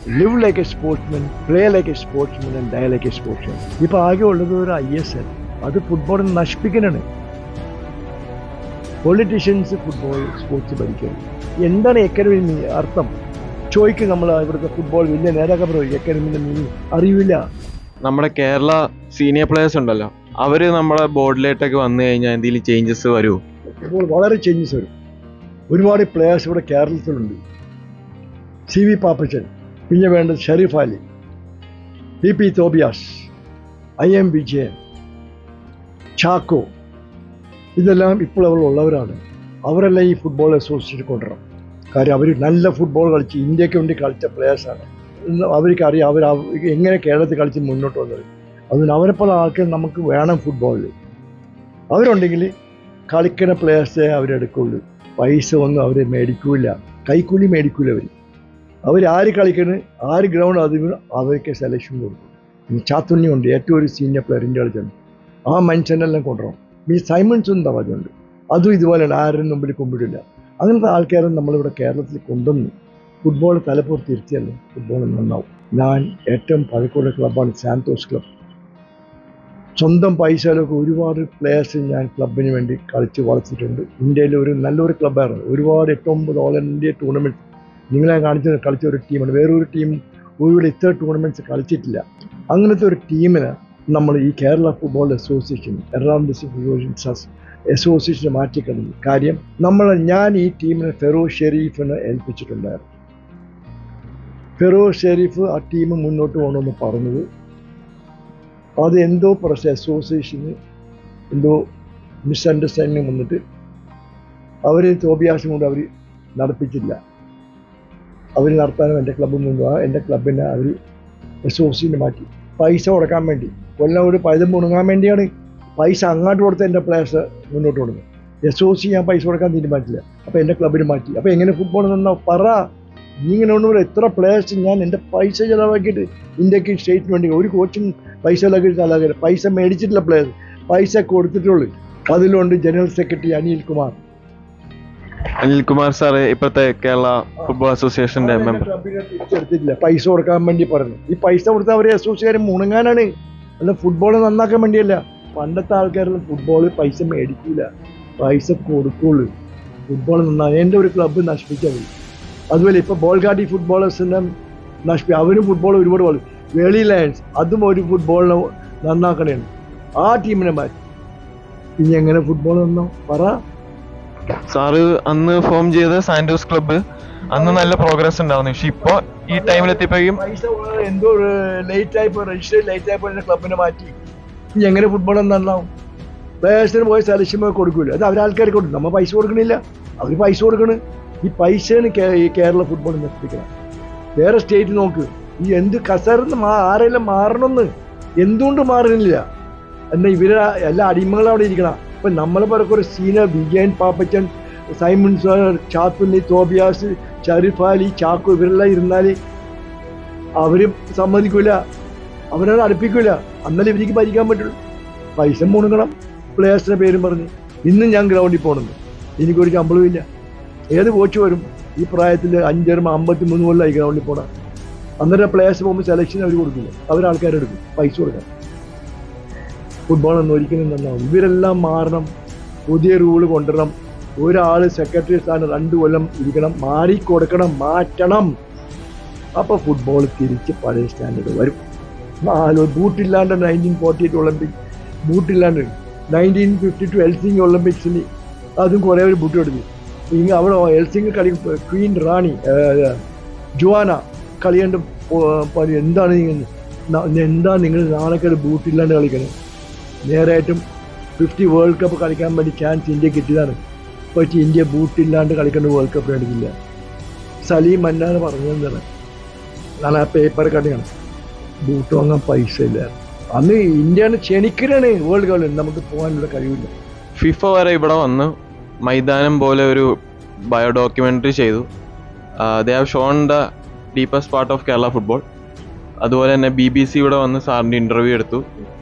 Live like a sportsman, play like a sportsman and die like a sportsman. ഇപ്പൊ ആകെ ഉള്ളത് ഒരു ISL. അത് ഫുട്ബോളിനെ നശിപ്പിക്കാനാണ്. പൊളിറ്റീഷ്യൻസ് ഫുട്ബോൾ സ്പോർട്സ് ഭരിക്കുന്നത്. എന്താണ് അക്കാഡമി അർത്ഥം ചോദിക്കും. നമ്മൾ ഇവിടുത്തെ ഫുട്ബോൾ വലിയ നേതാക്കൾ പറയും അക്കാഡമിന്റെ മീനിങ് അറിയില്ല. നമ്മുടെ കേരള സീനിയർ പ്ലേയേഴ്സ് ഉണ്ടല്ലോ, അവര് നമ്മുടെ ബോർഡിലേട്ടൊക്കെ വന്നു കഴിഞ്ഞാൽ എന്തെങ്കിലും ചേഞ്ചസ് വരുമോ? ഫുട്ബോൾ വളരെ ചേഞ്ചസ് വരും. ഒരുപാട് പ്ലേയേഴ്സ് ഇവിടെ കേരളത്തിലുണ്ട്. CV പാപ്പച്ചൻ, പിന്നെ വേണ്ടത് ഷെരീഫ് അലി, PP തോബിയാസ്, IM വിജയൻ, ചാക്കോ, ഇതെല്ലാം ഇപ്പോൾ ഉള്ളവരാണ്. അവരെല്ലാം ഈ ഫുട്ബോൾ അസോസിയേഷൻ കൊണ്ടുവരണം. കാര്യം അവർ നല്ല ഫുട്ബോൾ കളിച്ച് ഇന്ത്യക്ക് വേണ്ടി കളിച്ച പ്ലേയേഴ്സാണ്. അവർക്കറിയാം അവർ എങ്ങനെ കേരളത്തിൽ കളിച്ച് മുന്നോട്ട് വന്നത്. അതുകൊണ്ട് അവരെപ്പോലുള്ള ആൾക്കാർ നമുക്ക് വേണം ഫുട്ബോളിൽ. അവരുണ്ടെങ്കിൽ കളിക്കുന്ന പ്ലേയേഴ്സേ അവരെടുക്കുള്ളൂ. പൈസ ഒന്നും അവർ മേടിക്കില്ല, കൈക്കൂലി മേടിക്കില്ല. ആര് കളിക്കുന്നത്, ആര് ഗ്രൗണ്ട് അവർക്ക് സെലക്ഷൻ കൊടുക്കും. ചാത്തുണ്ണി ഉണ്ട്, ഏറ്റവും ഒരു സീനിയർ പ്ലെയർ ഇന്ത്യ കളിച്ചുണ്ട്. ആ മനുഷ്യനെല്ലാം കൊണ്ടുവരണം. സൈമൺസ് ഉണ്ട്, അതുണ്ട്. അതും ഇതുപോലെയാണ്, ആരും മുമ്പിൽ കുമ്പിടില്ല. അങ്ങനത്തെ ആൾക്കാരും നമ്മളിവിടെ കേരളത്തിൽ കൊണ്ടുവന്നു ഫുട്ബോൾ തലപ്പുറത്ത് തിരിച്ചല്ലേ ഫുട്ബോൾ നന്നാവും. ഞാൻ ഏറ്റവും പഴക്കമുള്ള ക്ലബ്ബാണ് സാന്തോസ് ക്ലബ്ബ്. സ്വന്തം പൈസയിലൊക്കെ ഒരുപാട് പ്ലേയേഴ്സ് ഞാൻ ക്ലബിന് വേണ്ടി കളിച്ച് വളർത്തിയിട്ടുണ്ട്. ഇന്ത്യയിലെ ഒരു നല്ലൊരു ക്ലബ്ബായിരുന്നു. ഒരുപാട് 8-9 ഓൾ ഇന്ത്യ ടൂർണമെൻറ്റ് നിങ്ങളെ കളിച്ച ഒരു ടീമാണ്. വേറൊരു ടീം ഒരുപാട് ഇത്ര ടൂർണമെൻറ്റ്സ് കളിച്ചിട്ടില്ല. അങ്ങനത്തെ ഒരു ടീമിന് നമ്മൾ ഈ Kerala football association, Ernakulam district അസോസിയേഷനെ മാറ്റിക്കളഞ്ഞു. കാര്യം ഞാൻ ഈ ടീമിനെ ഫെറോസ് ഷെരീഫിനെ ഏൽപ്പിച്ചിട്ടുണ്ടായിരുന്നു. ഫെറോസ് ഷെരീഫ് ആ ടീം മുന്നോട്ട് പോകണമെന്ന് പറഞ്ഞത്, അത് എന്തോ പ്രശ്നം അസോസിയേഷന് എന്തോ മിസ്അണ്ടർസ്റ്റാൻഡിങ് വന്നിട്ട് അവർ തോബിയാസും കൊണ്ട് അവർ നടപ്പിച്ചില്ല. അവർ നടത്താനും എൻ്റെ ക്ലബ്ബ് എൻ്റെ ക്ലബിനെ അവർ അസോസിയേഷന് മാറ്റി. പൈസ കൊടുക്കാൻ വേണ്ടി, കൊല്ലം ഒരു പൈതം മുണങ്ങാൻ വേണ്ടിയാണ് പൈസ അങ്ങോട്ട് കൊടുത്ത് എൻ്റെ പ്ലേയേഴ്സ് മുന്നോട്ട് കൊടുക്കുന്നത്. അസോസിയേഷൻ ഞാൻ പൈസ കൊടുക്കാൻ തീരുമാനിച്ചില്ല. അപ്പോൾ എൻ്റെ ക്ലബിന് മാറ്റി. അപ്പോൾ എങ്ങനെ ഫുട്ബോൾ നന്നാവും പറ? നീ ഇങ്ങനെ ഒന്നും എത്ര പ്ലേയേഴ്സ് ഞാൻ എൻ്റെ പൈസ ചിലവാക്കിയിട്ട് ഇന്ത്യക്ക് സ്റ്റേറ്റിന് വേണ്ടി ഒരു കോച്ചിങ് പൈസ ചിലവാക്കിയിട്ട് പൈസ മേടിച്ചിട്ടില്ല പ്ലേയേഴ്സ്, പൈസ കൊടുത്തിട്ടുള്ളൂ. അതിലുണ്ട് ജനറൽ സെക്രട്ടറി അനിൽകുമാർ സാറ് ഇപ്പോഴത്തെ കേരള ഫുട്ബോൾ അസോസിയേഷന്റെ മെമ്പർ. തിരിച്ചെടുത്തിട്ടില്ല, പൈസ കൊടുക്കാൻ വേണ്ടി പറഞ്ഞു. ഈ പൈസ കൊടുത്ത അവരെ അസോസിയേഷൻ മുണങ്ങാനാണ്, അല്ല ഫുട്ബോൾ നന്നാക്കാൻ വേണ്ടിയല്ല. പണ്ടത്തെ ആൾക്കാരെല്ലാം ഫുട്ബോൾ പൈസ മേടിക്കൂല, പൈസ കൊടുക്കുള്ളൂ. ഫുട്ബോൾ നന്നായി എൻ്റെ ഒരു ക്ലബ്ബ് നശിപ്പിച്ചത്. അതുപോലെ ഇപ്പോൾ ബോൾഗാട്ടി ഫുട്ബോളേഴ്സിനെ അവരും ഫുട്ബോൾ ഒരുപാട് കളി. വേളി ലയൺസ് അതും ഒരു ഫുട്ബോളിനെ നന്നാക്കണേണ്. ആ ടീമിനെ മാറ്റി. ഇനി എങ്ങനെ ഫുട്ബോൾ നന്നാവും പറ? സാറ് അന്ന് ഫോം ചെയ്ത സാന്റോസ് ക്ലബ്ബ് അന്ന് നല്ല പ്രോഗ്രസ് ഉണ്ടായിരുന്നു. പക്ഷെ ഇപ്പൊ ഈ ടൈമിലെത്തിയപ്പോഴും പൈസ എന്തോ ലേറ്റ് ആയിപ്പോ, രജിസ്റ്റർ ലേറ്റ് ആയപ്പോ ക്ലബിനെ മാറ്റി. ഇനി എങ്ങനെ ഫുട്ബോൾ നന്നാവും? പ്ലേയേഴ്സിന് പോയി സെലക്ഷൻ പോയി കൊടുക്കൂല, അത് അവരാൾക്കാർക്ക് കൊടുക്കും. നമ്മൾ പൈസ കൊടുക്കണില്ല, അവർ പൈസ കൊടുക്കണം. ഈ പൈസയാണ് ഈ കേരള ഫുട്ബോൾ നിർത്തിക്കണം. വേറെ സ്റ്റേറ്റ് നോക്ക്, ഈ എന്ത് കസർന്ന് ആരെല്ലാം മാറണമെന്ന് എന്തുകൊണ്ട് മാറുന്നില്ല? എന്നാൽ ഇവരെ എല്ലാ അടിമകളും അവിടെ ഇരിക്കണം. ഇപ്പം നമ്മളെ പറക്കൊരു senior Vijayan Pappachan, Simon sir, Chathunni, Tobias, Sharif Ali, Chacko ഇവരെല്ലാം ഇരുന്നാൽ അവരും സമ്മതിക്കൂല, അവരത് അടുപ്പിക്കൂല. അന്നല്ലേ ഇവർക്ക് ഭരിക്കാൻ പറ്റുള്ളൂ. പൈസ മുണങ്ങണം പ്ലേയേഴ്സിൻ്റെ പേരും പറഞ്ഞ്. ഇന്നും ഞാൻ ഗ്രൗണ്ടിൽ പോകണമെന്ന് എനിക്കൊരു ശമ്പളവും ഇല്ല. ഏത് കോച്ച് വരും ഈ പ്രായത്തിൽ? 53 കൊല്ലമായി ഗ്രൗണ്ടിൽ പോകണം. അന്നേരം പ്ലേയേഴ്സ് പോകുമ്പോൾ സെലക്ഷൻ അവർ കൊടുക്കില്ല, അവരാൾക്കാരെടുക്കും പൈസ കൊടുക്കാൻ. ഫുട്ബോളൊന്നും ഒരിക്കലും നന്നാവും. ഇവരെല്ലാം മാറണം, പുതിയ റൂള് കൊണ്ടുവരണം. ഒരാൾ സെക്രട്ടറി സ്ഥാനം 2 കൊല്ലം ഇരിക്കണം, മാറിക്കൊടുക്കണം, മാറ്റണം. അപ്പോൾ ഫുട്ബോൾ തിരിച്ച് പഴയ സ്റ്റാൻഡേർഡ് വരും. ബൂട്ടില്ലാണ്ട് 1948 ഒളിമ്പിക്സ്, ബൂട്ടില്ലാണ്ട് 1952 ഹെൽസിംഗി ഒളിമ്പിക്സിന് അതും കുറേ ഒരു ബൂട്ട് എടുത്തു. അവിടെ ഹെൽസിംഗി കളി ക്വീൻ റാണി ജുവാന കളിയാണ്ട് എന്താണ് നിങ്ങൾ നാളേക്കാട് ബൂട്ടില്ലാണ്ട് കളിക്കണം? നേരായിട്ടും 50 വേൾഡ് കപ്പ് കളിക്കാൻ വേണ്ടി ചാൻസ് ഇന്ത്യ കിട്ടിയതാണ്. പക്ഷേ ഇന്ത്യ ബൂട്ടില്ലാണ്ട് കളിക്കേണ്ട വേൾഡ് കപ്പ് എടുക്കില്ല. സലീം മന്നാണ് പറഞ്ഞതെന്നാണ്, ഞാൻ ആ പേപ്പർ കണ്ടിയാണ്. ബൂട്ട് വാങ്ങാൻ പൈസ ഇല്ല. അന്ന് ഇന്ത്യയാണ് ക്ഷണിക്കലാണ് വേൾഡ് കപ്പിൽ, നമുക്ക് പോകാനുള്ള കഴിവില്ല. ഫിഫ വരെ ഇവിടെ വന്ന് മൈതാനം പോലെ ഒരു ബയോ ഡോക്യുമെൻ്ററി ചെയ്തു. They have shown the deepest part of Kerala football. അതുപോലെ തന്നെ BBC ഇവിടെ വന്ന് സാറിൻ്റെ ഇൻ്റർവ്യൂ എടുത്തു.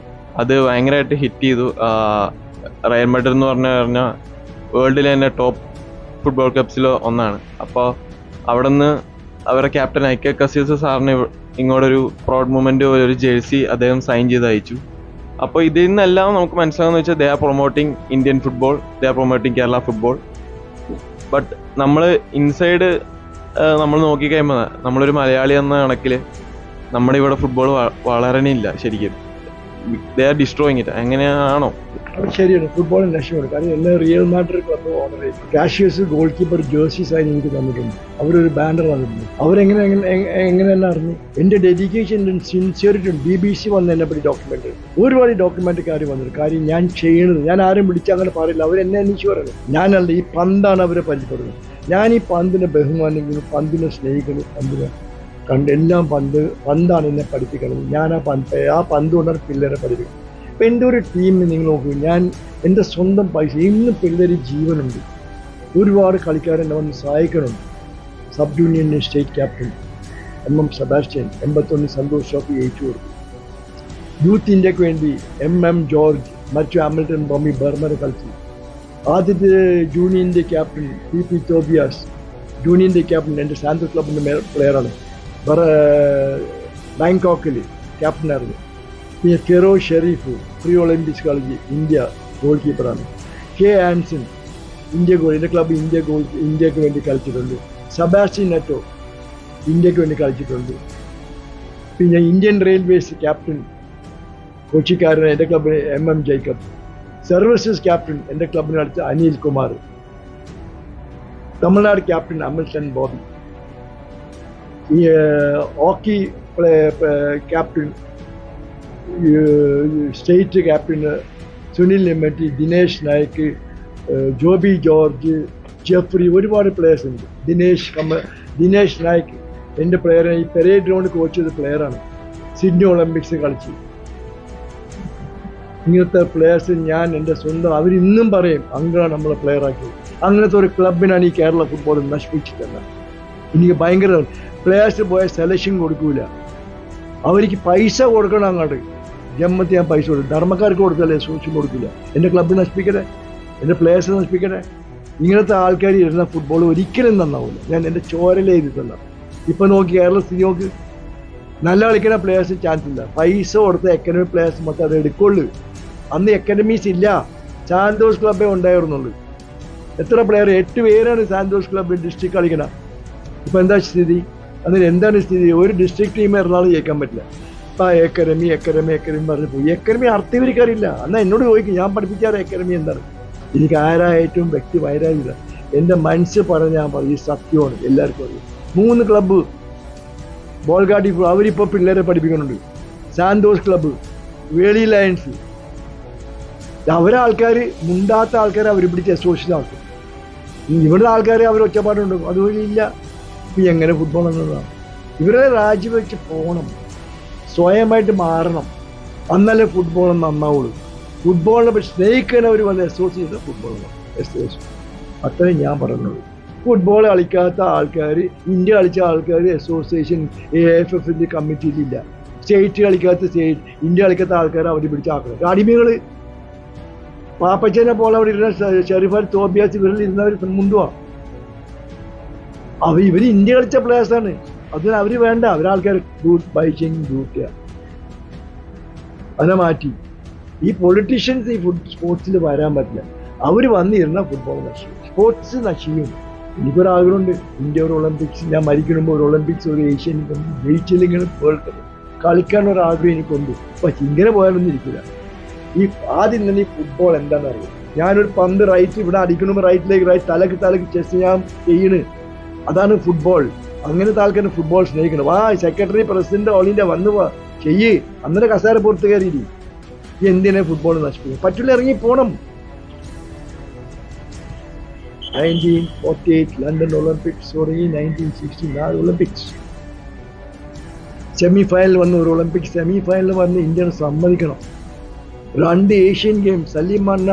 അത് ഭയങ്കരമായിട്ട് ഹിറ്റ് ചെയ്തു. റയൽ മാഡ്രിഡ് എന്ന് പറഞ്ഞാൽ വേൾഡിലെ തന്നെ ടോപ്പ് ഫുട്ബോൾ ക്ലബ്സിൽ ഒന്നാണ്. അപ്പോൾ അവിടെ നിന്ന് അവരുടെ ക്യാപ്റ്റൻ ഐക്യ കസീസ് സാറിന് ഇങ്ങോട്ടൊരു പ്രൗഡ് മൂമെന്റ് പോലെ ഒരു ജേഴ്സി അദ്ദേഹം സൈൻ ചെയ്ത് അയച്ചു. അപ്പോൾ ഇതിൽ നിന്നെല്ലാം നമുക്ക് മനസ്സിലാകുന്ന വെച്ചാൽ they are promoting Indian football, they are promoting Kerala football. But നമ്മൾ ഇൻസൈഡ് നമ്മൾ നോക്കിക്കഴിയുമ്പോൾ നമ്മളൊരു മലയാളി എന്ന കണക്കിൽ നമ്മുടെ ഇവിടെ ഫുട്ബോൾ വളരണില്ല ശരിക്കും. They are destroying it. എങ്ങനെയാണോ? അത് ശരിയാണ്. ഫുട്ബോളിന് ലക്ഷ്യമാണ്. കാരണം എല്ലാ റിയൽ മാഡ്രിഡ് ക്ലബ്ബ് ഓർഡർ ചെയ്തു. Casillas goalkeeper jersey sign എനിക്ക് തന്നിട്ടുണ്ട്. അവരൊരു ബാനർ തന്നിട്ടുണ്ട്. എങ്ങനെയെല്ലാം അറിഞ്ഞു? എൻ്റെ ഡെഡിക്കേഷൻ സിൻസിയറിറ്റി ഉണ്ട്. BBC വന്ന് എന്നെ പറ്റി ഡോക്യുമെൻ്ററി, ഒരുപാട് ഡോക്യുമെൻ്ററിക്കാർ വന്നിട്ടുണ്ട്. കാര്യം ഞാൻ ചെയ്യണത്, ഞാൻ ആരും വിളിച്ച് അങ്ങനെ പറയില്ല. അവരെന്നെ അന്വേഷിച്ച് പറയുന്നത് ഞാനല്ല, ഈ പന്താണ് അവരെ പരിചയപ്പെടുന്നത്. ഞാൻ ഈ പന്തിനെ ബഹുമാനിക്കുന്നു, പന്തിനെ സ്നേഹിക്കുന്നു, പന്തിനെ എല്ലാം പന്താണ് എന്നെ പഠിപ്പിക്കുന്നത്. ഞാൻ ആ പന്ത് കൊണ്ടാണ് പിള്ളേരെ പഠിപ്പിക്കുന്നത്. ഇപ്പം എൻ്റെ ഒരു ടീമിന് നിങ്ങൾ നോക്കൂ, ഞാൻ എൻ്റെ സ്വന്തം പൈസ, ഇന്ന് പിള്ളേർ ജീവനുണ്ട്. ഒരുപാട് കളിക്കാരെന്നെ വന്ന് സഹായിക്കുന്നുണ്ട്. സബ് ജൂനിയറിൻ്റെ state captain MM Sebastian 81 Santosh trophy ജയിച്ചു കൊടുത്തു. യൂത്ത് ഇന്ത്യക്ക് വേണ്ടി MM ജോർജ്, മറ്റു ഹാമിൽട്ടൺ, ബോമി ബർമറെ കളിച്ചു. ആദ്യത്തെ ജൂനിയറിൻ്റെ ക്യാപ്റ്റൻ PP തോബിയാസ്, ജൂനിയറിൻ്റെ ക്യാപ്റ്റൻ എൻ്റെ സാന്തോസ് ക്ലബിൻ്റെ പ്ലെയറാണ്. ബാങ്കോക്കിൽ ക്യാപ്റ്റനായിരുന്നു. പിന്നെ ഫിറോസ് ഷെരീഫ് പ്രീ ഒളിമ്പിക്സ് കളിച്ച് ഇന്ത്യ ഗോൾ കീപ്പറാണ്. K ആൻസൺ ഇന്ത്യ ഗോൾ, എൻ്റെ ക്ലബ്ബ് ഇന്ത്യക്ക് വേണ്ടി കളിച്ചിട്ടുണ്ട്. സെബാസ്റ്റ്യൻ നെറ്റോ ഇന്ത്യക്ക് വേണ്ടി കളിച്ചിട്ടുണ്ട്. പിന്നെ ഇന്ത്യൻ റെയിൽവേസ് ക്യാപ്റ്റൻ കൊച്ചിക്കാരൻ എൻ്റെ ക്ലബ്ബിന് MM ജേക്കബ്. സർവീസസ് ക്യാപ്റ്റൻ എൻ്റെ ക്ലബിന് അടുത്ത് Anil Kumar. Tamil Nadu captain Hamilton Bobby. ഈ hockey captain state captain Sunil നെമ്മറ്റി, ദിനേശ് നായക്ക്, ജോബി ജോർജ്, ജെഫ്രി, ഒരുപാട് പ്ലെയേഴ്സ് ഉണ്ട്. ദിനേശ് നായക്ക് എൻ്റെ പ്ലെയർ, ഈ പെരേഡ് ഗ്രൗണ്ട് കോച്ച് ചെയ്ത പ്ലെയറാണ്. സിഡ്നി ഒളിമ്പിക്സ് കളിച്ച്. ഇങ്ങനത്തെ പ്ലെയേഴ്സ് ഞാൻ എൻ്റെ സ്വന്തം, അവരിന്നും പറയും അങ്ങനെയാണ് നമ്മളെ പ്ലെയറാക്കിയത്. അങ്ങനത്തെ ഒരു ക്ലബിനാണ് ഈ കേരള ഫുട്ബോൾ നശിപ്പിച്ചിട്ടല്ല. എനിക്ക് ഭയങ്കര പ്ലെയേഴ്സ് പോയ സെലക്ഷൻ കൊടുക്കൂല, അവർക്ക് പൈസ കൊടുക്കണം. അങ്ങോട്ട് ജമ്മത്ത് ഞാൻ പൈസ കൊടുക്കും, ധർമ്മക്കാർക്ക് കൊടുക്കല്ലേ, സൂക്ഷിച്ച് കൊടുക്കില്ല. എൻ്റെ ക്ലബ്ബ് നശിപ്പിക്കട്ടെ, എൻ്റെ പ്ലെയേഴ്സ് നശിപ്പിക്കട്ടെ. ഇങ്ങനത്തെ ആൾക്കാർ ഇരുന്ന ഫുട്ബോൾ ഒരിക്കലും നന്നാവില്ല. ഞാൻ എൻ്റെ ചോരലേ എഴുതിത്തല്ല. ഇപ്പം നോക്കി കേരള സ്ഥിതി നോക്ക്, നല്ല കളിക്കുന്ന പ്ലെയേഴ്സ് ചാൻസ് ഇല്ല. പൈസ കൊടുത്ത അക്കാഡമി പ്ലെയേഴ്സ് മൊത്തം അത് എടുക്കുള്ളൂ. അന്ന് അക്കാഡമീസ് ഇല്ല, സാന്തോസ് ക്ലബ്ബേ ഉണ്ടായിരുന്നുള്ളൂ. എത്ര പ്ലെയർ, 8 പേരാണ് സാന്തോസ് ക്ലബ്ബ് ഡിസ്ട്രിക്ട് കളിക്കണം. ഇപ്പം എന്താ സ്ഥിതി? അതിന് എന്താണ് സ്ഥിതി? ഒരു ഡിസ്ട്രിക്ട് ടീം എറണാകുളം ജയിക്കാൻ പറ്റില്ല. ഇപ്പം അക്കാഡമി പറഞ്ഞു പോയി. അക്കാഡമി അർത്ഥവരിക്കാറില്ല. എന്നാൽ എന്നോട് ചോദിക്കും, ഞാൻ പഠിപ്പിക്കാറ് അക്കാഡമി എന്താണ്. എനിക്ക് ആരായിട്ടും വ്യക്തി വൈരാഗ്യമില്ല. എൻ്റെ മനസ്സ് പറഞ്ഞ് ഞാൻ പറയും, ഈ സത്യമാണ്, എല്ലാവർക്കും അറിയാം. 3 ക്ലബ്ബ് ബോൾഗാട്ടി അവരിപ്പോൾ പിള്ളേരെ പഠിപ്പിക്കുന്നുണ്ട്. സാന്തോസ് ക്ലബ്ബ്, വേളി ലയൺസ്, അവരാൾക്കാർ മുണ്ടാത്ത ആൾക്കാരെ അവർ പിടിച്ച് അസോസിയേഷൻ ആക്കും. ഇവിടുത്തെ ആൾക്കാരെ അവർ ഒറ്റപ്പാടുണ്ട്, അതുപോലെ ഇല്ല. ഇപ്പം എങ്ങനെ ഫുട്ബോൾ എന്നതാണ്? ഇവരെ രാജിവെച്ച് പോകണം, സ്വയമായിട്ട് മാറണം. അന്നല്ലേ ഫുട്ബോൾ നന്നാവുള്ളൂ. ഫുട്ബോളിനെ സ്നേഹിക്കുന്നവർ വന്ന് അസോസിയേഷൻ ഫുട്ബോളിന് അസോസിയേഷൻ, അത്രയും ഞാൻ പറയുന്നത്. ഫുട്ബോൾ കളിക്കാത്ത ആൾക്കാർ, ഇന്ത്യ കളിച്ച ആൾക്കാർ അസോസിയേഷൻ AFFൻ്റെ കമ്മിറ്റിയിലില്ല. സ്റ്റേറ്റ് കളിക്കാത്ത ഇന്ത്യ കളിക്കാത്ത ആൾക്കാർ അവർ പിടിച്ചാക്കണം. അടിമകൾ പാപ്പച്ചനെ പോലെ അവിടെ ഇരുന്ന ഷെരീഫ് തോബിയാസ്, ഇവരിൽ ഇരുന്നവർ മുണ്ടുവാ. ഇവർ ഇന്ത്യ കളിച്ച പ്ലേയേഴ്സാണ്. അതിന് അവർ വേണ്ട, അവരാൾക്കാർ ഡ്യൂട്ടിയാണ്. അതിനെ മാറ്റി ഈ പൊളിറ്റീഷ്യൻസ് ഈ സ്പോർട്സിൽ വരാൻ പറ്റില്ല. അവർ വന്നിരുന്ന ഫുട്ബോൾ നശിക്കും, സ്പോർട്സ് നശിക്കും. എനിക്കൊരാഗ്രഹമുണ്ട്, ഇന്ത്യ ഒരു ഒളിമ്പിക്സ്, ഞാൻ മരിക്കുമ്പോൾ ഒരു ഒളിമ്പിക്സ്, ഒരു ഏഷ്യൻ ജയിച്ചില്ലെങ്കിൽ വേൾഡ് കപ്പ് കളിക്കാനൊരാഗ്രഹം എനിക്കുണ്ട്. പക്ഷെ ഇങ്ങനെ പോയാലൊന്നും ഇരിക്കില്ല. ഈ ആദ്യം തന്നെ ഈ ഫുട്ബോൾ എന്താണെന്ന് അറിയാം. ഞാനൊരു പന്ത് റൈറ്റ് ഇവിടെ അടിക്കണമെങ്കിൽ റൈറ്റിലേക്ക് തലക്ക് ചെസ് ഞാൻ ചെയ്യണ്. അതാണ് ഫുട്ബോൾ. അങ്ങനത്തെ ആൾക്കാർ ഫുട്ബോൾ സ്നേഹിക്കണം. സെക്രട്ടറി പ്രസിഡന്റ് ഓൾ ഇന്ത്യ വന്നു ചെയ്യ്, അന്നേരം കസേര പുറത്ത് കയറിയില്ലേ. എന്തിനെ ഫുട്ബോൾ നശിപ്പിക്കും? പറ്റില്ല, ഇറങ്ങി പോണം. 1948 ലണ്ടൻ ഒളിമ്പിക്സ് തുടങ്ങി, 1964 ഒളിമ്പിക്സ് സെമിഫൈനൽ വന്ന്, ഒരു ഒളിമ്പിക്സ് സെമിഫൈനൽ വന്ന് ഇന്ത്യനെ സമ്മതിക്കണം. 2 ഏഷ്യൻ ഗെയിം, സലീം മന്ന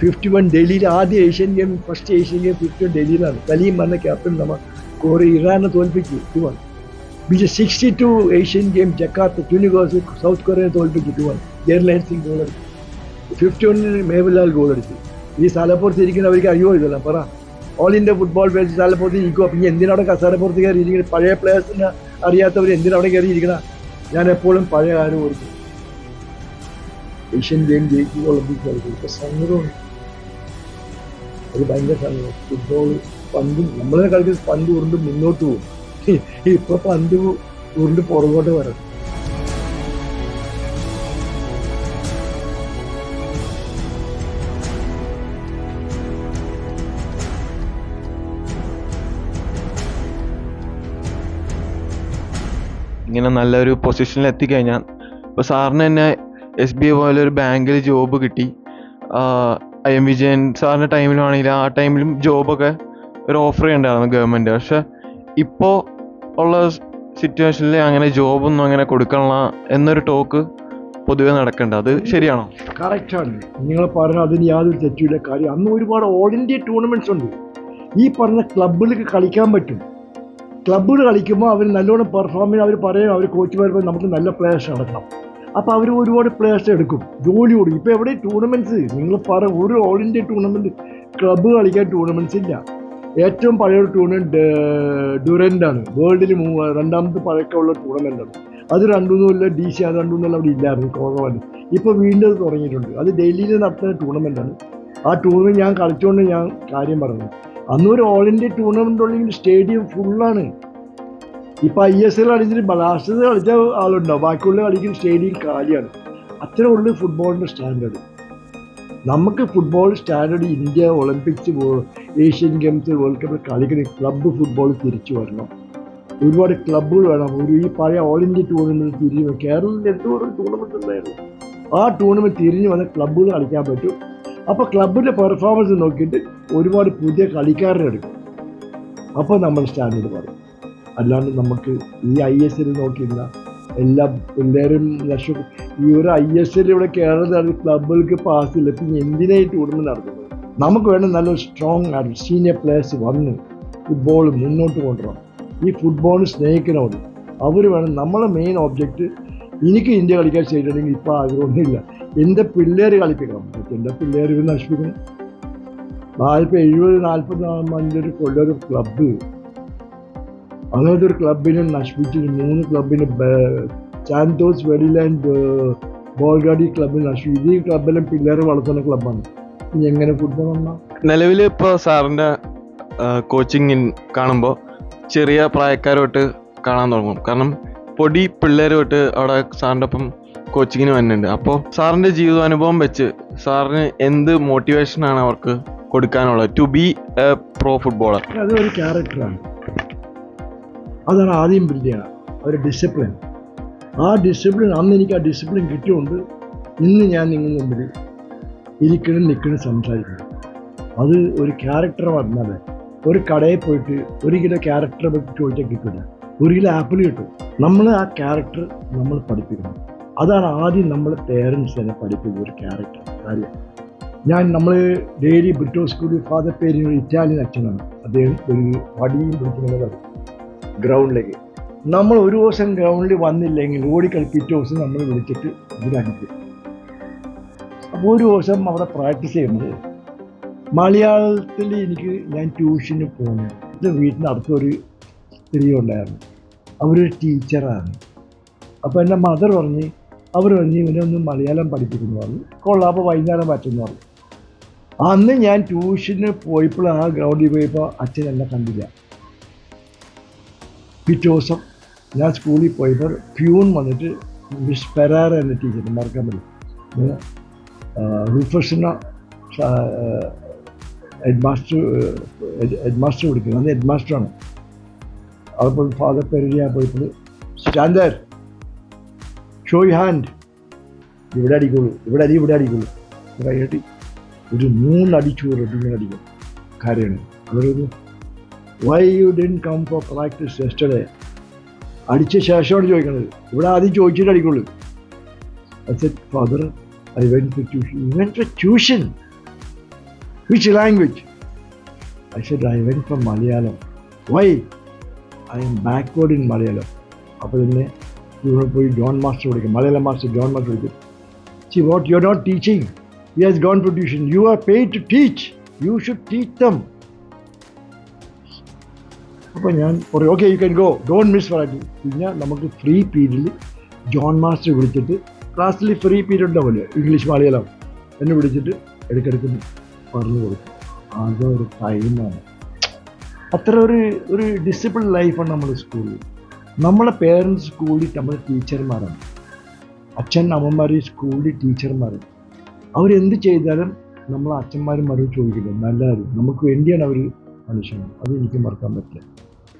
51 ഡൽഹിയിൽ ആദ്യ Asian game, first Asian game 51 ഡൽഹിയിലാണ്. സലീം മന്ന ക്യാപ്റ്റൻ. നമ്മ ഇറാനെ തോൽപ്പിച്ചു 2-1. പിന്നെ 62 ഏഷ്യൻ ഗെയിം ജക്കാർത്ത, ട്യൂണിഗോസ് സൗത്ത് കൊറിയയെ തോൽപ്പിച്ചു 2-1. ജെർലൈൻ സിംഗ് ഗോൾ അടിച്ചു. 51 മേവലാൽ ഗോൾ അടിച്ചു. ഈ സ്ഥലപ്പുറത്ത് ഇരിക്കുന്നവർക്ക് അറിയോ ഇതല്ല പറ. ഓൾ ഇന്ത്യ ഫുട്ബോൾ വേൾഡ് സ്ഥലപ്പുറത്ത് ഇരിക്കുക. പിന്നെ എന്തിനവിടെ കസേരപ്പുറത്ത് കയറി ഇരിക്കണം? പഴയ പ്ലേയേഴ്സിനെ അറിയാത്തവർ എന്തിനവിടെ കയറി ഇരിക്കണം? ഞാൻ എപ്പോഴും പഴയ കാര്യം ഓർക്കും. ഏഷ്യൻ ഗെയിം ജയിക്കുക, ഒളിമ്പിക്സ് കളിക്കും. ഇപ്പൊ സങ്കടമാണ്, അത് ഭയങ്കര സങ്കടം. ഫുട്ബോൾ പന്ത് നമ്മളെ കളിക്കുന്ന പന്ത് ഉരുണ്ട് മുന്നോട്ട് പോകും. ഇപ്പൊ പന്ത് ഉരുണ്ട് പുറകോട്ട് വരണം. ഇങ്ങനെ നല്ലൊരു പൊസിഷനിൽ എത്തിക്കഴിഞ്ഞാൽ ഇപ്പോൾ സാറിന് തന്നെ SBI പോലെ ഒരു ബാങ്കിൽ ജോബ് കിട്ടി. IM വിജയൻ സാറിൻ്റെ ടൈമിലാണെങ്കിൽ ആ ടൈമിലും ജോബൊക്കെ ഒരു ഓഫർ ചെയ്യണ്ടായിരുന്നു ഗവൺമെൻറ്. പക്ഷെ ഇപ്പോൾ ഉള്ള സിറ്റുവേഷനിൽ അങ്ങനെ ജോബൊന്നും അങ്ങനെ കൊടുക്കണില്ല എന്നൊരു ടോക്ക് പൊതുവെ നടക്കുന്നുണ്ട്. അത് ശരിയാണോ? കറക്റ്റാണ് നിങ്ങൾ പറഞ്ഞാൽ, അതിന് യാതൊരു തെറ്റില്ല. കാര്യം അന്ന് ഒരുപാട് ഓൾ ഇന്ത്യ ടൂർണമെൻറ്റ്സ് ഉണ്ട്. ഈ പറഞ്ഞ ക്ലബ്ബിലേക്ക് കളിക്കാൻ പറ്റും. ക്ലബ്ബുകൾ കളിക്കുമ്പോൾ അവർ നല്ലോണം പെർഫോം ചെയ്യും. അവർ പറയും, അവർ കോച്ച് പറയുമ്പോൾ നമുക്ക് നല്ല പ്ലേയേഴ്സ് നടക്കണം. അപ്പോൾ അവർ ഒരുപാട് പ്ലേയേഴ്സ് എടുക്കും, ജോലി കൊടുക്കും. ഇപ്പോൾ എവിടെ ടൂർണമെൻറ്റ്സ്? നിങ്ങൾ ഒരു ഓൾ ഇന്ത്യ ടൂർണമെൻറ്റ് ക്ലബ്ബ് കളിക്കാൻ ടൂർണമെൻറ്റ്സ് ഇല്ല. ഏറ്റവും പഴയ ഒരു ടൂർണമെൻറ്റ് ഡ്യൂറൻ്റാണ്, വേൾഡിൽ രണ്ടാമത്തെ പഴക്കമുള്ള ടൂർണമെൻറ്റാണ്. അത് രണ്ടൊന്നുമില്ല, DC അത് രണ്ടൊന്നുമില്ല, അവിടെ ഇല്ലായിരുന്നു, കുറവാണ്. ഇപ്പോൾ വീണ്ടും അത് തുടങ്ങിയിട്ടുണ്ട്. അത് ഡൽഹിയിൽ നടത്തുന്ന ടൂർണമെൻറ്റാണ്. ആ ടൂർണമെൻറ്റ് ഞാൻ കളിച്ചുകൊണ്ട് ഞാൻ കാര്യം പറഞ്ഞു. അന്നൊരു ഓൾ ഇന്ത്യ ടൂർണമെൻ്റ് ഉണ്ടെങ്കിൽ സ്റ്റേഡിയം ഫുള്ളാണ്. ഇപ്പോൾ ISL കളിച്ചിട്ട് ബ്ലാസ്റ്റേഴ്സ് കളിച്ച ആളുണ്ടാവും, ബാക്കിയുള്ള കളിക്കുന്ന സ്റ്റേഡിയം കാലിയാണ്. അത്രേ ഉള്ളൂ ഫുട്ബോളിൻ്റെ സ്റ്റാൻഡേർഡ്. നമുക്ക് football standard India Olympics, Asian games, world കപ്പിൽ കളിക്കുന്ന ക്ലബ്ബ് ഫുട്ബോൾ തിരിച്ചു വരണം. ഒരുപാട് ക്ലബ്ബുകൾ വേണം. ഈ പഴയ ഓൾ ഇന്ത്യ ടൂർണമെൻറ്റ് തിരിഞ്ഞു, കേരളത്തിൽ എന്തോരം ടൂർണമെൻറ്റ് ഉണ്ടായിരുന്നു. ആ ടൂർണമെൻറ്റ് തിരിഞ്ഞു വന്ന് ക്ലബ്ബുകൾ കളിക്കാൻ പറ്റും. അപ്പോൾ ക്ലബിൻ്റെ പെർഫോമൻസ് നോക്കിയിട്ട് ഒരുപാട് പുതിയ കളിക്കാരെ എടുക്കും. അപ്പോൾ നമ്മൾ സ്റ്റാൻഡേർഡ് പറയും. അല്ലാണ്ട് നമുക്ക് ഈ ISL നോക്കിയില്ല, എല്ലാ പിള്ളേരും ഈ ഒരു ISL ഇവിടെ കേരളത്തിൽ ക്ലബുകൾക്ക് പാസ്സില്ല. പിന്നെ എന്തിനായി ടൂർണമെൻറ്റ് നടത്തുന്നത്? നമുക്ക് വേണം നല്ലൊരു സ്ട്രോങ് ആയിട്ട് സീനിയർ പ്ലേയേഴ്സ് വന്ന് ഫുട്ബോൾ മുന്നോട്ട് കൊണ്ടുവരണം. ഈ ഫുട്ബോൾ സ്നേഹിക്കണമല്ലോ, അവർ വേണം. നമ്മളെ മെയിൻ ഒബ്ജക്റ്റ്, എനിക്ക് ഇന്ത്യ കളിക്കാൻ ചെയ്തിട്ടുണ്ടെങ്കിൽ ഇപ്പോൾ ആഗ്രഹമൊന്നുമില്ല, എൻ്റെ പിള്ളേർ കളിപ്പിക്കണം. എൻ്റെ പിള്ളേർ ഇവർ നശിപ്പിക്കണം. 70-40 ഒരു കൊല്ലൊരു ക്ലബ്ബ്, അങ്ങനത്തെ ഒരു ക്ലബിനെ നശിപ്പിച്ചിട്ട് 3 ക്ലബിന് സാന്തോസ്, വെഡിലാൻഡ്, ബോൾഗാഡി ക്ലബിൽ നശിപ്പിച്ചു. ഈ ക്ലബിലും പിള്ളേരെ വളർത്തുന്ന ക്ലബ്ബാണ്. ഇനി എങ്ങനെ ഫുട്ബോൾ വന്നാൽ? നിലവിൽ ഇപ്പോൾ സാറിൻ്റെ കോച്ചിങ് കാണുമ്പോൾ ചെറിയ പ്രായക്കാരോട്ട് കാണാൻ തുടങ്ങും. കാരണം പൊടി പിള്ളേർ തൊട്ട് അവിടെ സാറിൻ്റെ ഒപ്പം കോച്ചിങ്ങിന് വരുന്നുണ്ട്. അപ്പോൾ സാറിൻ്റെ ജീവിതാനുഭവം വെച്ച് സാറിന് എന്ത് മോട്ടിവേഷനാണ് അവർക്ക് കൊടുക്കാനുള്ളത് to be a pro footballer? അതൊരു ക്യാരക്ടറാണ്. അതാണ് ആദ്യം ബിൽഡ് ചെയ്യുക, ഒരു ഡിസിപ്ലിൻ. ആ ഡിസിപ്ലിൻ, അന്ന് എനിക്ക് ആ ഡിസിപ്ലിൻ കിട്ടിയുകൊണ്ട് ഇന്ന് ഞാൻ നിങ്ങളുടെ മുമ്പിൽ ഇരിക്കണം, നിൽക്കണം, സംസാരിക്കണം. അത് ഒരു ക്യാരക്ടർ പറഞ്ഞാൽ, ഒരു കടയിൽ പോയിട്ട് 1 കിലോ ക്യാരക്ടറെ പറ്റി ചോദിച്ചാൽ കിട്ടില്ല, 1 കിലോ ആപ്പിൾ കിട്ടും. നമ്മൾ ആ ക്യാരക്ടർ നമ്മൾ പഠിപ്പിക്കണം. അതാണ് ആദ്യം നമ്മൾ പേരൻസ് തന്നെ പഠിപ്പിക്കുന്ന ഒരു ക്യാരക്ടർ കാര്യം. നമ്മൾ ഡെയിലി ബ്രിട്ടോ സ്കൂളിൽ ഫാദർ പേര് ഇറ്റാലിയൻ അച്ഛനാണ്. അദ്ദേഹം ഒരു വടിയും പിടിക്കുന്നത് ഗ്രൗണ്ടിലേക്ക്. നമ്മൾ ഒരു ദിവസം ഗ്രൗണ്ടിൽ വന്നില്ലെങ്കിൽ ഓടിക്കളി പിറ്റേ ദിവസം നമ്മൾ വിളിച്ചിട്ട് ഇതിനടിക്കും. അപ്പോൾ ഒരു ദിവസം അവിടെ പ്രാക്ടീസ് ചെയ്യുന്നത് മലയാളത്തിൽ ഞാൻ ട്യൂഷന് പോകുന്നു. എൻ്റെ വീട്ടിന് അടുത്തൊരു സ്ത്രീ ഉണ്ടായിരുന്നു, അവരൊരു ടീച്ചറാണ്. അപ്പോൾ എൻ്റെ മദർ പറഞ്ഞ്, അവർ പറഞ്ഞ് ഇവനൊന്ന് മലയാളം പഠിപ്പിക്കുന്നു പറഞ്ഞു. കൊള്ളാം, അപ്പോൾ വൈകുന്നേരം പറ്റുമെന്ന് പറഞ്ഞു. അന്ന് ഞാൻ ട്യൂഷന് പോയപ്പോൾ ആ ഗ്രൗണ്ടിൽ പോയപ്പോൾ അച്ഛൻ എന്നെ കണ്ടില്ല. പിറ്റേ ദിവസം ഞാൻ സ്കൂളിൽ പോയപ്പോൾ പ്യൂൺ വന്നിട്ട് മിസ് പെരാറ എന്ന ടീച്ചർ, മറക്കാൻ പറ്റും, റിഫ്രഷന ഹെഡ് മാസ്റ്റർ കൊടുക്കുന്നത്. അന്ന് ഹെഡ് മാസ്റ്ററാണ്. അപ്പോൾ ഫാദർ പെരേര പോയപ്പോൾ, സ്റ്റാൻഡേർഡ് ഷോ യു ഹാൻഡ്, ഇവിടെ അടിക്കുള്ളൂ, ഇവിടെ അടിക്കുള്ളൂ. കൈകെട്ടി ഒരു 3 അടിച്ചു ഇങ്ങനെ അടിക്കും. കാര്യമാണ് അവരൊരു why you didn't come for practice yesterday. അടിച്ച ശേഷമാണ് ചോദിക്കുന്നത്, ഇവിടെ ആദ്യം ചോദിച്ചിട്ട് അടിക്കുള്ളൂ. I said, Father, I went for tuition. You went for tuition? Which language? I said, I went for Malayalam. Why? I am backward in Malayalam. അപ്പോൾ തന്നെ ഇവിടെ പോയി ജോൺ മാസ്റ്റർ കൊടുക്കും, മലയാളം മാസ്റ്റർ ജോൺ മാസ്റ്റർ കൊടുക്കും. See what, you are not teaching. He has gone for tuition. You are paid to teach. You should teach them. അപ്പോൾ ഞാൻ പറയും okay you can go don't miss for acting. പിന്നെ നമുക്ക് free പീരീഡിൽ John master വിളിച്ചിട്ട് ക്ലാസ്സിൽ free period ഉണ്ടാവില്ലേ English Malayalam എന്നെ വിളിച്ചിട്ട് ഇടയ്ക്കിടയ്ക്ക് പറഞ്ഞു കൊടുക്കും. അതൊരു ടൈമാണ്. അത്ര ഒരു ഡിസിപ്ലിൻ ലൈഫാണ് നമ്മുടെ സ്കൂളിൽ. നമ്മളെ പേരൻസ് സ്കൂളിൽ നമ്മൾ ടീച്ചർമാരാണ്. അച്ഛൻ അമ്മമാർ സ്കൂളിൽ ടീച്ചർമാരാണ്. അവരെന്ത് ചെയ്താലും നമ്മൾ അച്ഛന്മാരും മറുപടി ചോദിക്കില്ല. നല്ലതായിരുന്നു, നമുക്ക് വേണ്ടിയാണ് അവർ മനുഷ്യനാണ്. അത് എനിക്ക് മറക്കാൻ പറ്റില്ല.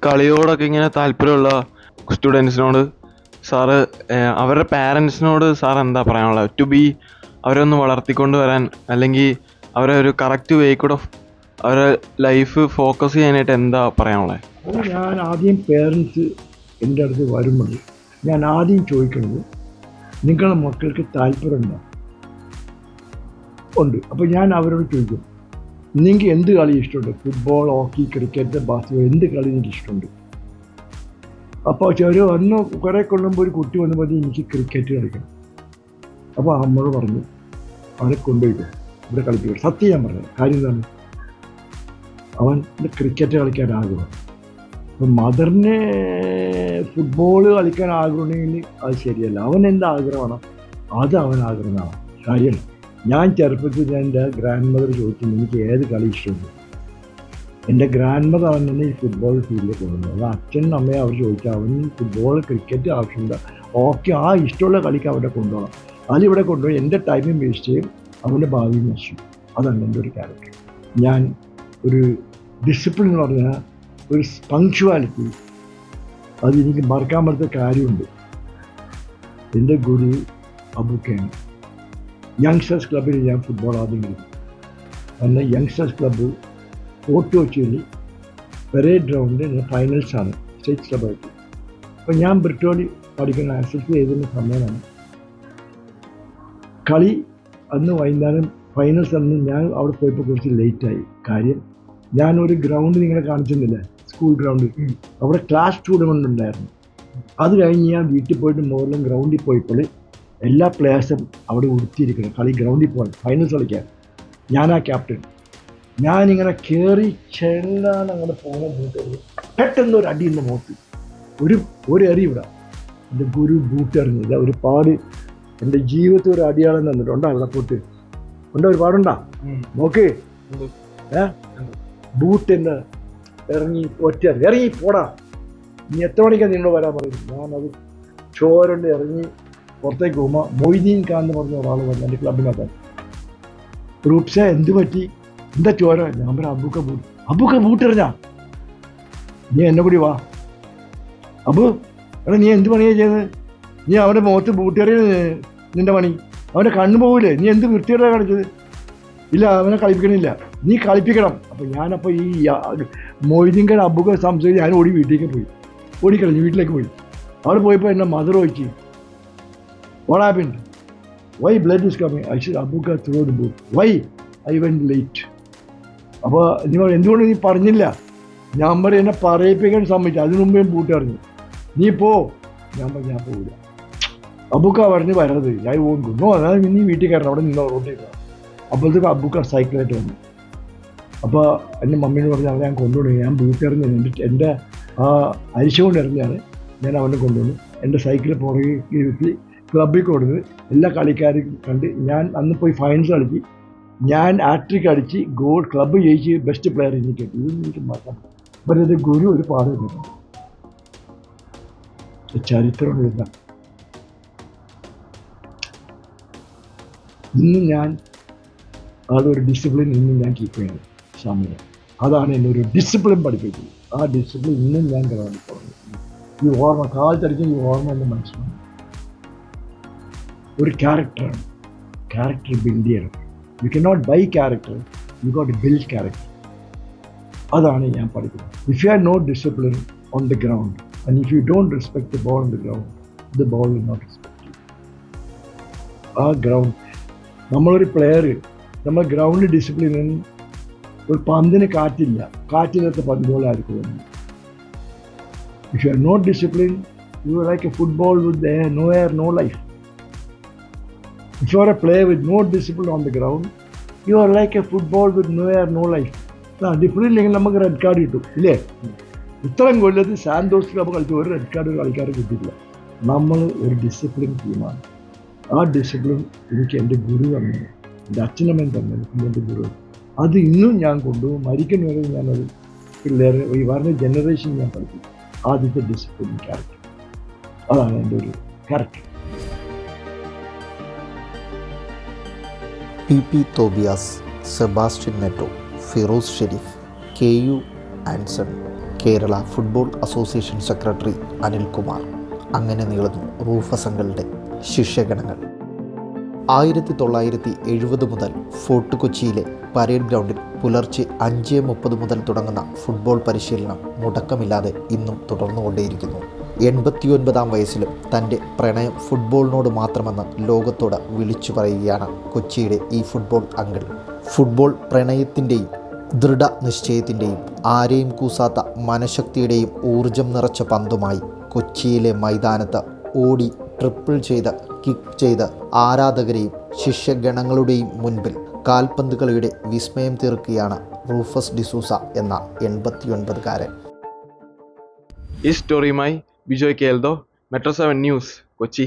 കളിയോടൊക്കെ ഇങ്ങനെ താല്പര്യമുള്ള സ്റ്റുഡൻസിനോട് സാറ് അവരുടെ പാരൻസിനോട് സാർ എന്താ പറയാനുള്ളത്? ടു ബി അവരൊന്ന് വളർത്തിക്കൊണ്ട് വരാൻ, അല്ലെങ്കിൽ അവരെ ഒരു കറക്റ്റ് വേ കൂടെ അവരുടെ ലൈഫ് ഫോക്കസ് ചെയ്യാനായിട്ട് എന്താ പറയാനുള്ളത്? അത് ഞാൻ ആദ്യം പേരൻസ് എൻ്റെ അടുത്ത് വരുമ്പോൾ ഞാൻ ആദ്യം ചോദിക്കുന്നത് നിങ്ങളുടെ മക്കൾക്ക് താല്പര്യമുണ്ടോ? ഉണ്ട്. അപ്പോൾ ഞാൻ അവരോട് ചോദിക്കും നിങ്ങൾക്ക് എന്ത് കളി ഇഷ്ടമുണ്ട്? ഫുട്ബോൾ, ഹോക്കി, ക്രിക്കറ്റ്, ബാസ്കറ്റ്ബോൾ, എന്ത് കളി നിങ്ങൾക്ക് ഇഷ്ടമുണ്ട്? അപ്പോൾ ചെറിയ ഒന്ന് കുറേ കൊള്ളുമ്പോൾ ഒരു കുട്ടി വന്നപ്പോൾ എനിക്ക് ക്രിക്കറ്റ് കളിക്കണം. അപ്പോൾ അമ്മയോട് പറഞ്ഞു അവനെ കൊണ്ടുപോയിക്കോ, ഇവിടെ കളിപ്പിക്കും. സത്യം ഞാൻ പറഞ്ഞത് കാര്യം എന്താണ്, അവൻ ക്രിക്കറ്റ് കളിക്കാൻ ആഗ്രഹം. അപ്പം മദറിന് ഫുട്ബോൾ കളിക്കാൻ ആഗ്രഹമുണ്ടെങ്കിൽ അത് ശരിയല്ല. അവൻ എന്താ ആഗ്രഹമാണ് അത് അവൻ ആഗ്രഹമാണ്. കാര്യം ഞാൻ ചെറുപ്പത്തിൽ ഞാൻ എൻ്റെ ഗ്രാൻഡ് മദർ ചോദിച്ചു എനിക്ക് ഏത് കളി ഇഷ്ടമുണ്ട്. എൻ്റെ ഗ്രാൻഡ് മദർ അവൻ തന്നെ ഈ ഫുട്ബോൾ ഫീൽഡിൽ കൊണ്ടുവന്നത്. അത് അച്ഛനും അമ്മയെ അവർ ചോദിച്ചാൽ അവൻ ഫുട്ബോൾ, ക്രിക്കറ്റ് ആവശ്യമില്ല, ഓക്കെ ആ ഇഷ്ടമുള്ള കളിക്ക് അവിടെ കൊണ്ടുപോകണം. അതിലിവിടെ കൊണ്ടുപോയി എൻ്റെ ടൈമും വേസ്റ്റ് ചെയ്യും, അവൻ്റെ ഭാവിയും നശിക്കും. അതാണ് എൻ്റെ ഒരു ക്യാരക്ടർ. ഞാൻ ഒരു ഡിസിപ്ലിൻ എന്ന് പറഞ്ഞാൽ ഒരു പങ്ക്ച്വാലിറ്റി, അത് എനിക്ക് മറക്കാൻ പറ്റാത്ത കാര്യമുണ്ട്. എൻ്റെ ഗുരു അബുക്കയാണ്. യങ്സ്റ്റേഴ്സ് ക്ലബ്ബിൽ ഞാൻ ഫുട്ബോൾ ആദ്യം കളിക്കും. അന്ന് യങ്സ്റ്റേഴ്സ് ക്ലബ്ബ് ഫോർട്ട് കൊച്ചിയിൽ പെരേഡ് ഗ്രൗണ്ടിൽ ഫൈനൽസാണ് സ്റ്റേറ്റ് ക്ലബ്ബായിട്ട്. അപ്പോൾ ഞാൻ ബ്രിട്ടോളി പഠിക്കുന്ന ആക്സസ് എഴുതുന്ന സമയമാണ് കളി. അന്ന് വൈകുന്നേരം ഫൈനൽസ് അന്ന് ഞാൻ അവിടെ പോയപ്പോൾ കുറച്ച് ലേറ്റായി. കാര്യം ഞാനൊരു ഗ്രൗണ്ട് നിങ്ങളെ കാണിച്ചിരുന്നില്ല, സ്കൂൾ ഗ്രൗണ്ട്, അവിടെ ക്ലാസ് ടൂർണമെൻ്റ് ഉണ്ടായിരുന്നു. അത് കഴിഞ്ഞ് ഞാൻ വീട്ടിൽ പോയിട്ട് മോർണിംഗ് ഗ്രൗണ്ടിൽ പോയപ്പോൾ എല്ലാ പ്ലേയേഴ്സും അവിടെ ഉടുത്തിയിരിക്കണം കളി ഗ്രൗണ്ടിൽ പോകാൻ, ഫൈനൽസ് കളിക്കാൻ. ഞാനാ ക്യാപ്റ്റൻ. ഞാനിങ്ങനെ കയറി ചെല്ലാൻ അങ്ങനെ പോകുന്ന പെട്ടെന്ന് ഒരു അടി ഇന്ന് മുഖത്ത്, ഒരു എറി ഇവിടെ. എൻ്റെ ഗുരു ബൂട്ട് എറിഞ്ഞില്ല. ഒരുപാട് എൻ്റെ ജീവിതത്തിൽ ഒരു അടിയാളം തന്നിട്ട് ഉണ്ടാ ഇവിടെ പോട്ട് ഉണ്ടോ, ഒരുപാടുണ്ടാ നോക്ക്. ബൂട്ട് എൻ്റെ ഇറങ്ങി ഒറ്റ ഇറങ്ങി പോടാ, നീ എത്ര മണിക്കാണ് നിന്നോട് വരാൻ പറയുന്നത്. ഞാനത് ചോരണ്ട് ഇറങ്ങി പുറത്തേക്ക് പോകുമ്പോൾ മൊയ്തീൻ ഖാൻ എന്ന് പറഞ്ഞ ഒരാൾ വന്നു എൻ്റെ ക്ലബിനകത്ത്. റൂപ്സ എന്ത് പറ്റി, എന്താ ചോര? ഞാൻ പറയാം അബുക്ക ബൂട്ടെറിഞ്ഞാ, നീ എന്നെ കൂടി വാ. അബു എടാ നീ എന്ത് പണിയാണ് ചെയ്തത്? നീ അവൻ്റെ മുഖത്ത് ബൂട്ടെറിയ നിൻ്റെ പണി, അവൻ്റെ കണ്ണു പോകില്ലേ? നീ എന്ത് വൃത്തിയോടെ കാണിച്ചത്? ഇല്ല അവനെ കളിപ്പിക്കണില്ല, നീ കളിപ്പിക്കണം. അപ്പോൾ ഞാനപ്പോൾ ഈ മൊയ്തീൻ അബുക്ക സംസാരിച്ച് ഞാൻ വീട്ടിലേക്ക് പോയി, ഓടിക്കളഞ്ഞു വീട്ടിലേക്ക് പോയി. അവിടെ പോയപ്പോൾ എന്നെ മദർ ചോദിച്ചു what happened? Why blood is coming? I said Abuka threw the boot. Why? I went late. അപ്പോൾ നിങ്ങൾ എന്തുകൊണ്ട് നീ പറഞ്ഞില്ല? ഞാൻ പറയും എന്നെ പറയിപ്പിക്കാൻ സമ്മതിച്ചു. അതിനു മുമ്പേ ബൂട്ട് അറിഞ്ഞു, നീ പോ. ഞാൻ പോവില്ല. അബുക്ക പറഞ്ഞ് വരരുത്, ഞാൻ ഓടിക്കും. നോ, അതായത് നീ വീട്ടിൽ കയറണം, അവിടെ നിന്നോ റോട്ടിൽ. അപ്പോഴത്തേക്ക് അബുക്ക സൈക്കിളായിട്ട് വന്നു. അപ്പോൾ എൻ്റെ മമ്മീനോട് പറഞ്ഞ് അവനെ ഞാൻ കൊണ്ടുപോയി. ഞാൻ ബൂട്ട് എറിഞ്ഞു, എൻ്റെ ആ അരിശ കൊണ്ട് എറിഞ്ഞാണ് ഞാൻ അവനെ കൊണ്ടുവന്നു. എൻ്റെ സൈക്കിൾ പുറകെ ഇരുത്തി ക്ലബ്ബിൽ കൊടുത്ത് എല്ലാ കളിക്കാരും കണ്ട് ഞാൻ അന്ന് പോയി ഫൈനൽസ് കളിച്ച് ഞാൻ ആട്രിക് അടിച്ച് ഗോൾ ക്ലബ്ബ് ജയിച്ച് ബെസ്റ്റ് പ്ലെയർ എനിക്ക് കിട്ടി. ഇതൊന്നും എനിക്ക് മാറ്റാം. അപ്പം എൻ്റെ ഗുരു ഒരു പാഠം കിട്ടും, ചരിത്രം എഴുതാം. ഇന്നും ഞാൻ അതൊരു ഡിസിപ്ലിൻ ഇന്നും ഞാൻ കീപ്പ് ചെയ്യണം. സമയം അതാണ് എന്നെ ഒരു ഡിസിപ്ലിൻ പഠിപ്പിച്ചത്. ആ ഡിസിപ്ലിൻ ഇന്നും ഞാൻ ഗ്രൗണ്ടിൽ പറഞ്ഞു. ഈ ഓർമ്മ കാലത്തടിച്ച് ഈ ഓർമ്മ എൻ്റെ മനസ്സിലാണ്. ഒരു ക്യാരക്ടറാണ്, ക്യാരക്ടർ ബിൽഡ് ചെയ്യണം. You cannot buy character, you got build character. അതാണ് ഞാൻ പഠിക്കുന്നത്. If you are not discipline on the ground and if you don't respect the ball on the ground, the ball will not respect you. ആ ground നമ്മളൊരു player നമ്മൾ ഗ്രൗണ്ടിൽ discipline, ഒരു പന്തിന് കാറ്റില്ലാത്ത പന്ത് പോലായിരിക്കും. If you are not discipline, you are like a football with no air, no life. If you are a player with no discipline on the ground, you are like a football with no air, no life. Discipline ഇല്ലെങ്കിൽ നമുക്ക് red card കിട്ടും ഇല്ലേ? ഇത്രയും കൊല്ലത്ത് Santos club കളിച്ച ഒരു red card കളിക്കാരെ കിട്ടിയിട്ടില്ല. നമ്മൾ ഒരു ഡിസിപ്ലിൻ ടീമാണ്. ആ ഡിസിപ്ലിൻ എനിക്ക് എൻ്റെ ഗുരു തന്നു, എൻ്റെ അച്ഛനമ്മൻ തന്നെ എൻ്റെ ഗുരു. അത് ഇന്നും ഞാൻ കൊണ്ടുപോകും. മരിക്കുന്ന വരെ ഞാനത് പിള്ളേരെ ഈ വരുന്ന ജനറേഷൻ ഞാൻ പഠിക്കും. ആദ്യത്തെ ഡിസിപ്ലിൻ ക്യാരക്ടർ, അതാണ് എൻ്റെ ഒരു character. PP Tobias, Sebastian Neto, Firoz Sharif, KU Anson, Kerala football association secretary Anilkumar, അങ്ങനെ നീളുന്നു റൂഫസ് അങ്കിളുടെ ശിഷ്യഗണങ്ങൾ. 1970 മുതൽ ഫോർട്ട് കൊച്ചിയിലെ പരേഡ് ഗ്രൗണ്ടിൽ പുലർച്ചെ 5:30 മുതൽ തുടങ്ങുന്ന ഫുട്ബോൾ പരിശീലനം മുടക്കമില്ലാതെ ഇന്നും തുടർന്നുകൊണ്ടേയിരിക്കുന്നു. 89-ാം വയസ്സിലും തൻ്റെ പ്രണയം ഫുട്ബോളിനോട് മാത്രമെന്ന് ലോകത്തോട് വിളിച്ചു പറയുകയാണ് കൊച്ചിയുടെ ഈ ഫുട്ബോൾ അങ്കിൾ. ഫുട്ബോൾ പ്രണയത്തിൻ്റെയും ദൃഢനിശ്ചയത്തിൻ്റെയും ആരെയും കൂസാത്ത മനഃശക്തിയുടെയും ഊർജം നിറച്ച പന്തുമായി കൊച്ചിയിലെ മൈതാനത്ത് ഓടി ട്രിപ്പിൾ ചെയ്ത് കിക്ക് ചെയ്ത് ആരാധകരെയും ശിഷ്യഗണങ്ങളുടെയും മുൻപിൽ കാൽപന്ത് കളിയുടെ വിസ്മയം തീർക്കുകയാണ് റൂഫസ് ഡിസൂസ എന്ന 89-കാരൻ. ഈ സ്റ്റോറിയുമായി ബിജോയ് കേൽദോ, മെട്രോ 7 ന്യൂസ്, കൊച്ചി.